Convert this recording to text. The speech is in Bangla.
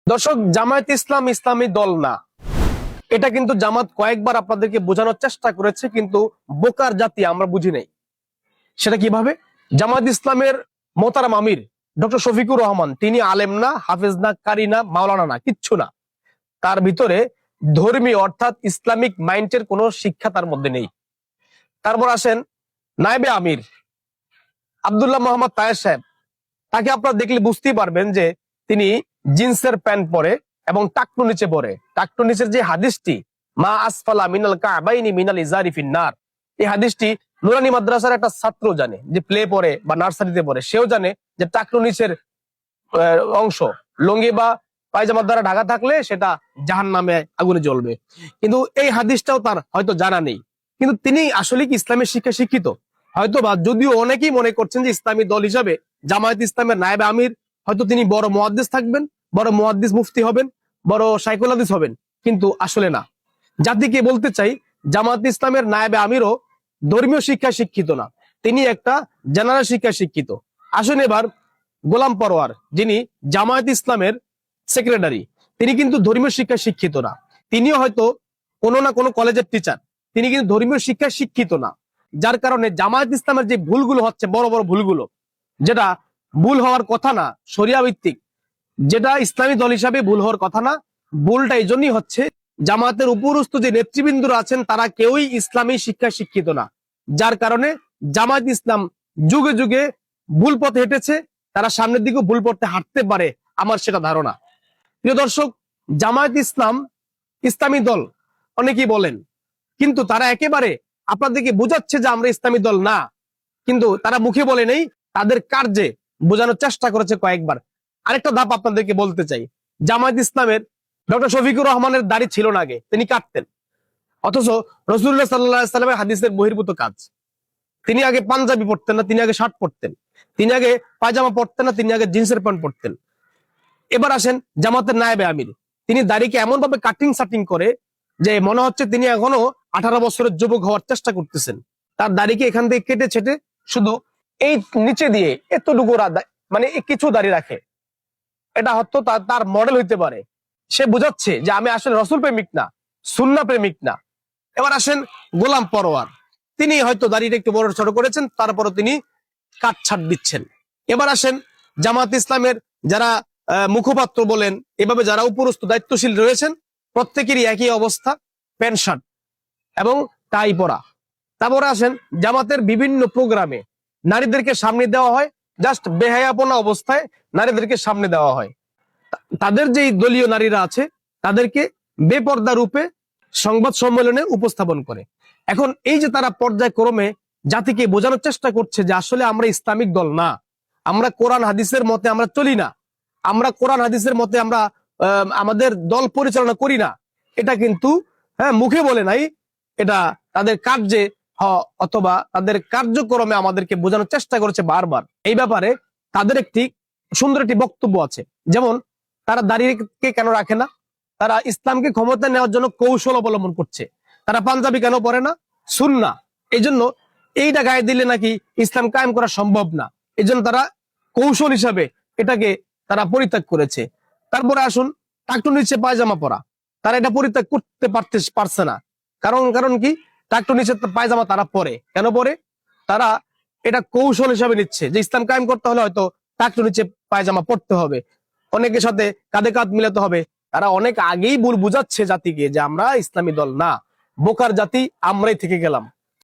দর্শক, জামায়াত ইসলাম ইসলামী দল না, এটা কিন্তু জামাত কয়েকবার আপনাদেরকে বোঝানোর চেষ্টা করেছে, কিন্তু বোকার জাতি আমরা বুঝি নাই। সেটা কিভাবে? জামায়াত ইসলামের মোহতারাম আমির ডক্টর শফিকুর রহমান, তিনি আলেম না, হাফেজ না, কারি না, মাওলানা না, কিচ্ছু না। তার ভিতরে ধর্মীয় অর্থাৎ ইসলামিক মাইন্ডের কোনো শিক্ষা তার মধ্যে নেই। তারপর আসেন নায়েবে আমির আব্দুল্লাহ মোহাম্মদ তায়ের সাহেব, তাকে আপনারা দেখলে বুঝতেই পারবেন যে তিনি জিন্সের প্যান্ট পরে এবং টাকটু নিচে পরে। টাকটু নিচের যে হাদিসটি, মা আসফালা মিনাল কাবাইনি মিনাল ইজারি ফিন্নার, এই হাদিসটি নুরানি মাদ্রাসার একটা ছাত্র জানে, যে প্লে পড়ে বা নার্সারিতে পড়ে, সেও জানে যে টাকটু নিচের অংশ লুঙ্গি বা পায়জামার দ্বারা ঢাকা থাকলে সেটা জাহান্নামে আগুনে জ্বলবে। কিন্তু এই হাদিসটাও তার হয়তো জানা নেই। কিন্তু তিনি আসলে কি ইসলামের শিক্ষা শিক্ষিত? হয়তো বা, যদিও অনেকেই মনে করছেন যে ইসলামী দল হিসাবে জামায়াত ইসলামের নায়েবে আমির, হয়তো তিনি বড় মুহাদ্দিস থাকবেন, বড় মুহাদ্দিস মুফতি হবেন, বড় শাইখুল হাদিস হবেন, কিন্তু আসলে না। জাতিকে বলতে চাই, জামায়াত ইসলামের নায়েবে আমিরও ধর্মীয় শিক্ষা শিক্ষিত না, তিনি একটা জেনারেল শিক্ষা শিক্ষিত। আসুন এবার গোলাম পরোয়ার, যিনি জামায়াত ইসলামের সেক্রেটারি, তিনি কিন্তু ধর্মীয় শিক্ষা শিক্ষিত না। তিনিও হয়তো কোনো না কোনো কলেজের টিচার, তিনি কিন্তু ধর্মীয় শিক্ষা শিক্ষিত না। যার কারণে জামায়াত ইসলামের যে ভুলগুলো হচ্ছে, বড় বড় ভুলগুলো, যেটা ভুল হওয়ার কথা না, শরিয়া ভিত্তিক, যেটা ইসলামী দল হিসাবে ভুল হওয়ার কথা না, ভুলটা এই জন্যই হচ্ছে জামায়াতের উপরস্থ যে নেতৃবৃন্দরা আছেন তারা কেউই ইসলামী শিক্ষা শিক্ষিত না। যার কারণে জামায়াত ইসলাম যুগে যুগে ভুল পথে হেঁটেছে, তারা সামনের দিকেও ভুল পথে হাঁটতে পারে, আমার সেটা ধারণা। প্রিয় দর্শক, জামায়াত ইসলাম ইসলামী দল অনেকেই বলেন, কিন্তু তারা একেবারে আপনাদেরকে বোঝাচ্ছে যে আমরা ইসলামী দল না। কিন্তু তারা মুখে বলে নেই, তাদের কার্যে বোঝানোর চেষ্টা করেছে কয়েকবার। আরেকটা ধাপ আপনাদেরকে বলতে চাই, জামায়াত ইসলামের ডক্টর শফিকুর রহমানের দাড়ি ছিল না আগে, তিনি কাটতেন। অথচ রাসূলুল্লাহ সাল্লাল্লাহু আলাইহি ওয়াসাল্লামের হাদিসের বহির্ভূত কাজ। তিনি আগে পাঞ্জাবি পরতেন না, তিনি আগে শার্ট পরতেন। তিনি আগে পায়জামা পরতেন না, তিনি আগে জিন্সের প্যান্ট পরতেন। এবার আসেন জামাতের নায়েবে আমির, তিনি দাড়িকে এমন ভাবে কাটিং সাটিং করে যে মনে হচ্ছে তিনি এখনো 18 বছরের যুবক হওয়ার চেষ্টা করতেছেন। তার দাড়িকে এখান থেকে কেটে ছেটে শুধু এই নিচে দিয়ে এতটুকু মানে কিছু দাড়ি রাখে। এটা হয়তো তার মডেল হইতে পারে। সে বোঝাচ্ছে যে আমি আসলে রসুল প্রেমিক না, সুন্নাহ প্রেমিক না। এবার আসেন গোলাম পরোয়ার, তিনি হয়তো দাড়িটা একটু বড় ছোট করেছেন, তারপরও তিনি কাটছাট দিচ্ছেন। এবার আসেন জামাত ইসলামের যারা মুখপাত্র বলেন, এভাবে যারা উপরস্থ দায়িত্বশীল রয়েছেন, প্রত্যেকেরই একই অবস্থা, প্যান্ট শার্ট এবং টাই পরা। তারপরে আসেন জামাতের বিভিন্ন প্রোগ্রামে নারীদেরকে সামনে দেওয়া হয়, জাস্ট বেহায়াপনা অবস্থায় নারীদেরকে সামনে দেওয়া হয়। তাদের যেই দলীয় নারীরা আছে তাদেরকে বেপর্দা রূপে সংবাদ সম্মেলনে উপস্থাপন করে। এখন এই যে তারা পর্যায়ক্রমে জাতিকে বোঝানোর চেষ্টা করছে যে আসলে আমরা ইসলামিক দল না, আমরা কোরআন হাদিসের মতে আমরা চলি না, আমরা কোরআন হাদিসের মতে আমরা আমাদের দল পরিচালনা করি না, এটা কিন্তু মুখে বলে নাই, এটা তাদের কার্যে অথবা তাদের কার্যক্রমে আমাদেরকে বোঝানোর চেষ্টা করেছে বারবার। এই ব্যাপারে তাদের একটি সুন্দর একটি বক্তব্য আছে। যেমন তারা দাঁড়িয়ে কেন রাখে না? তারা ইসলামকে ক্ষমতা নেওয়ার জন্য কৌশল অবলম্বন করছে। তারা পাঞ্জাবি কেন পরে না? সুন্নাহ। এই জন্য এইটা গায়ে দিলে নাকি ইসলাম কায়েম করা সম্ভব না, এই জন্য তারা কৌশল হিসাবে এটাকে তারা পরিত্যাগ করেছে। তারপরে আসুন টাকটু নিচে পায়জামা পরা, তারা এটা পরিত্যাগ করতে পারছে না। কারণ কি? টাকটু নিচে পায়জামা তারা পরে, কেন পরে? তারা এটা কৌশল হিসাবে নিচ্ছে যে ইসলাম কায়েম করতে হলে হয়তো টাকটু নিচে পায়জামা পড়তে হবে, অনেকের সাথে কাঁধে কাঁধ মিলাতে হবে। তারা অনেক আগেই ভুল বুঝাচ্ছে জাতিকে যে আমরা ইসলামী দল না। বোকার জাতি আমরাই থেকে গেলাম।